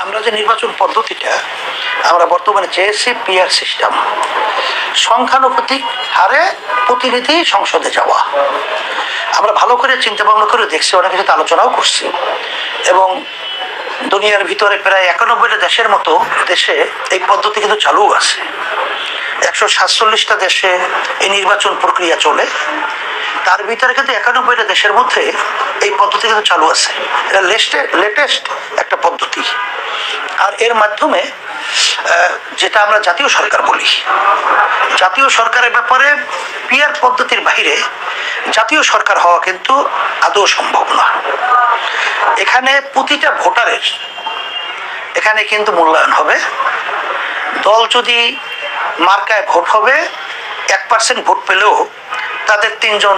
আমরা যে নির্বাচন পদ্ধতিটা আমরা বর্তমানে চেয়েছি পিআর সিস্টেম, সংখ্যানুপাতিক হারে প্রতিনিধি সংসদে যাওয়া। আমরা ভালো করে চিন্তা ভাবনা করে দেখছি, অনেক কিছু আলোচনাও করছি, এবং দুনিয়ার ভিতরে প্রায় 91টা দেশের মতো দেশে এই পদ্ধতি কিন্তু চালু আছে। 147টা দেশে এই নির্বাচন প্রক্রিয়া চলে, তার ভিতরে কিন্তু 91টা দেশের মধ্যে এই পদ্ধতি কিন্তু চালু আছে। এটা লেটেস্ট একটা পদ্ধতি। আর এর মাধ্যমে যেটা আমরা জাতীয় সরকার বলি, জাতীয় সরকারের ব্যাপারে পিআর পদ্ধতির বাইরে জাতীয় সরকার হওয়া কিন্তু আদৌ সম্ভব না। এখানে প্রতিটা ভোটারের এখানে কিন্তু মূল্যায়ন হবে। দল যদি মার্কায় ভোট হবে, 1% ভোট পেলেও তাদের 3জন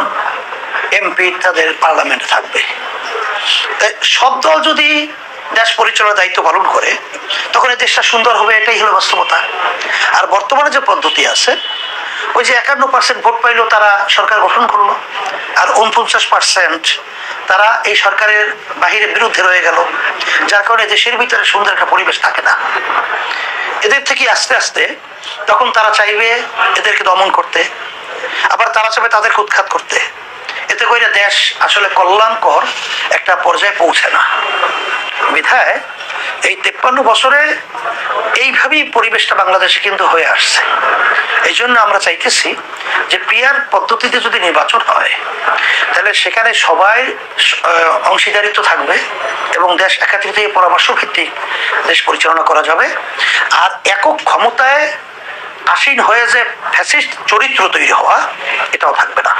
এমপি তাদের পার্লামেন্টে থাকবে। সব দল যদি দেশ পরিচালনার দায়িত্ব পালন করে, তখন এই দেশটা সুন্দর হবে, এটাই হলো বাস্তবতা। আর বর্তমানে যে পদ্ধতি আছে, ওই যে 51% ভোট পাইলো তারা সরকার গঠন করলো, আর 49% তারা এই সরকারের বাহিরে বিরুদ্ধে রয়ে গেল, যার কারণে দেশের ভিতরে সুন্দর একটা পরিবেশ থাকে না। এদের থেকে আস্তে আস্তে তখন তারা চাইবে এদেরকে দমন করতে, আবার তারা চাইবে তাদেরকে উৎখাত করতে। এতে করে দেশ আসলে কল্যাণকর একটা পর্যায়ে পৌঁছে না। বিধায় এই 53 বছরে এইভাবেই পরিবেশটা বাংলাদেশে কিন্তু হয়ে আসছে। এই জন্য আমরা চাইতেছি যে পিআর পদ্ধতিতে যদি নির্বাচন হয়, তাহলে সেখানে সবাই অংশীদারিত্ব থাকবে এবং দেশ একাত্রিত পরামর্শ ভিত্তিক দেশ পরিচালনা করা যাবে। আর একক ক্ষমতায় আসীন হয়ে যে ফ্যাসিস্ট চরিত্র তৈরি হওয়া, এটাও থাকবে না।